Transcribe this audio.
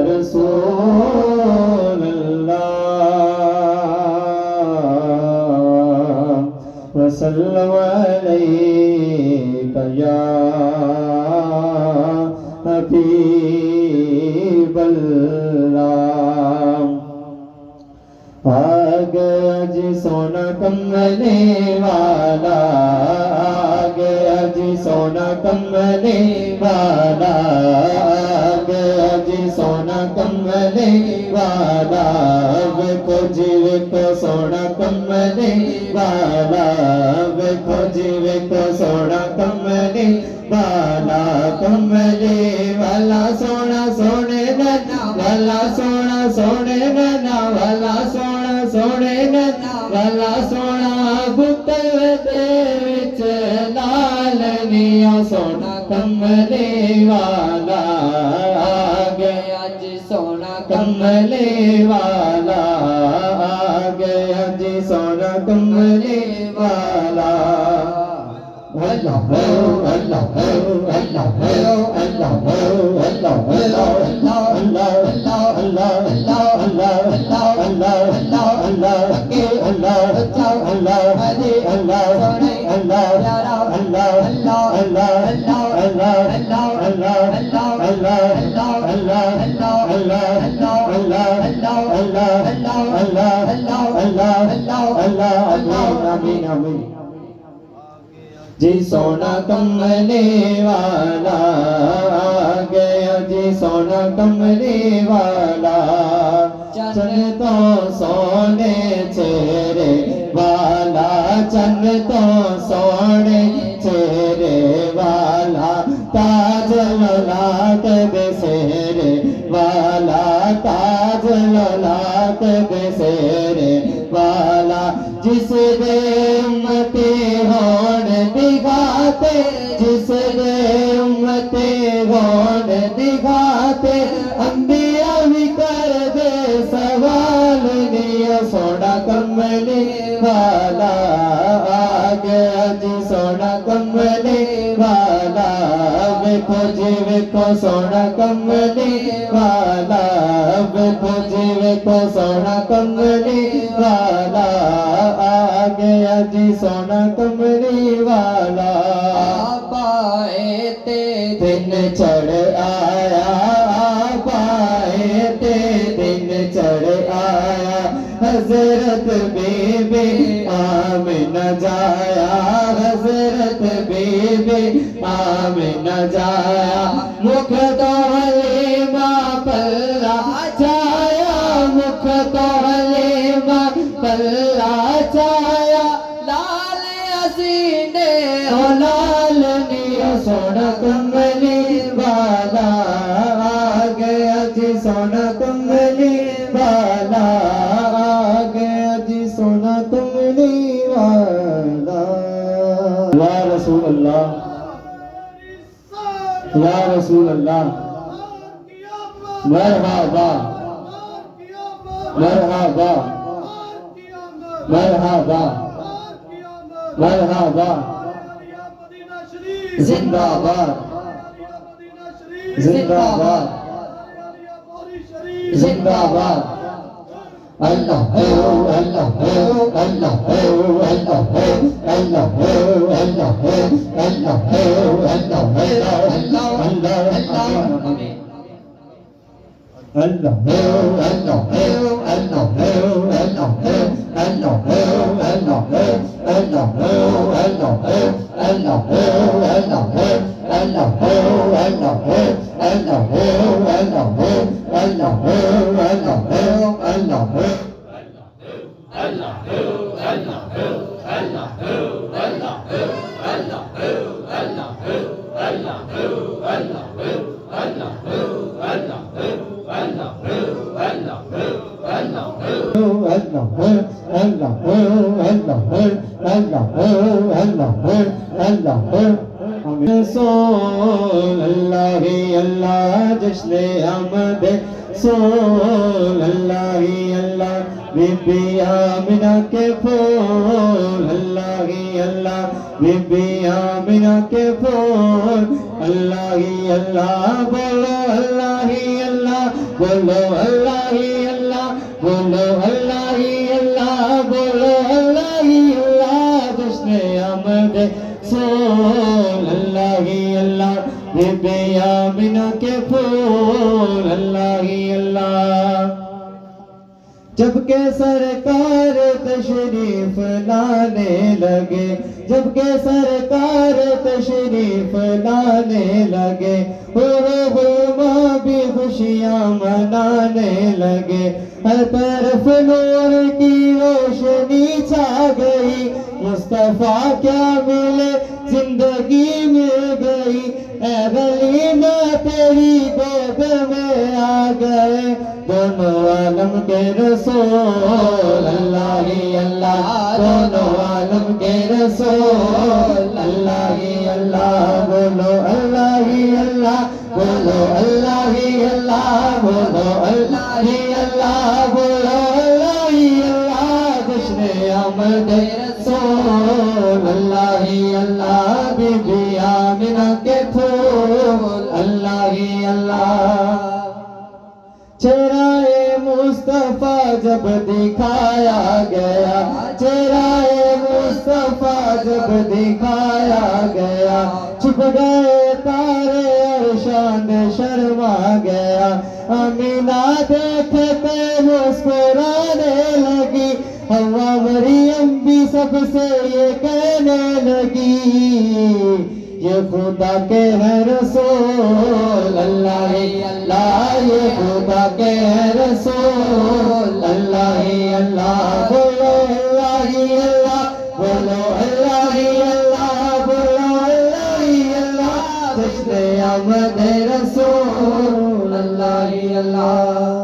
رسول اللہ وسلم علیک یا حبیب اللہ آگیا جی سونا کملے والا آگیا جی سونا کملے والا آگیا جی سونا کملے والا ویکھو جی ویکھو سونا کملے والا ویکھو جی ویکھو سونا کملے والا کملے والا سونا سونے ننا والا سونا سونے ننا والا سونا سونے ننا والا سونا بتل دے وچ لال نیا سونا کملے والا آ گیا جی سونا کملے والا آ گیا جی سونا کملے والا اللہ اللہ اللہ اللہ جی سونا کملے والا آ گیا جی سونا کملے والا چن تو سونے چہرے والا چن تو سونے چہرے والا تاج للاٹ دے سہرے والا تاج للاٹ دے سہرے والا جس دے امتی ہون دکھاتے جس دے امتی ہون دکھاتے انبیاء بھی کر دے سوال نیا سونا کملے والا آ گیا جی سونا کملے والا ویکھو جی ویکھو سونا کملے والا ویکھو جی ویکھو سونا کملے والا آ گیا جی سونا کملے والا پائے تے دن چڑھ آیا پائے تے دن چڑھ آیا حضرت بی بی آمنہ جایا حضرت بی بی آمنہ جایا مکھ تو حلیمہ پلہ چھایا مکھ تو حلیمہ پلہ چھایا لال حسینے او لال نیا سونا کملے والا آ گیا جی سونا کملے والا آ گیا جی سونا کملے والا یا رسول اللہ یا رسول اللہ مرحبا مرحبا مرحبا مرحبا زندہ باد زندہ باد زندہ باد اللہ ہے اللہ ہے اللہ ہے اللہ ہے اللہ ہے اللہ ہے اللہ ہے اللہ ہے اللہ اللہ اللہ ہے اللہ ہے اللہ ہے اللہ ہے اللہ ہے اللہ ہے اللہ ہے اللہ ہے اللہ ہے اللہ ہے اللہ ہے اللہ ہے اللہ ہے اللہ ہے اللہ ہے اللہ ہے اللہ ہے رسول اللہ اللہ جشن آمد رسول اللہ اللہ بی بی آمنہ کے پھول اللہ اللہ بی بی آمنہ کے پھول اللہ اللہ بولو اللہ اللہ بولو اللہ ہی اللہ بولو اللہ ہی اللہ بولو اللہ ہی اللہ جشن آمد رسول اللہ ہی اللہ بی بی آمنہ کے پھول اللہ ہی اللہ جب کہ سرکار تشریف لانے لگے جب کہ سرکار تشریف لانے لگے ماں بھی خوشیاں منانے لگے ہر طرف نور کی روشنی چھا گئی مصطفیٰ کیا ملے زندگی مل گئی اے غلیمہ تیری گود میں آ گئے دونوں عالم کے رسول اللہ ہی اللہ دونوں عالم کے رسول اللہ ہی اللہ بولو اللہ ہی اللہ بولو اللہ ہی اللہ بولو اللہ ہی اللہ بولو اللہ ہی اللہ جشن آمد رسول اللہ ہی اللہ بی بی آمنہ کے پھول اللہ ہی اللہ چہرہ مصطفیٰ جب دکھایا گیا چہرہ مصطفیٰ جب دکھایا گیا چھپ گئے تارے اور چاند شرما گیا آمینہ دیکھتے مسکرانے لگی حوا مریم بھی سب سے یہ کہنے لگی یہ خدا کے ہیں رسول اللہ ہی اللہ یہ خدا کے ہیں رسول اللہ ہی اللہ بولو اللہ ہی اللہ بولو اللہ ہی اللہ بولو اللہ ہی اللہ جشن آمد رسول اللہ ہی اللہ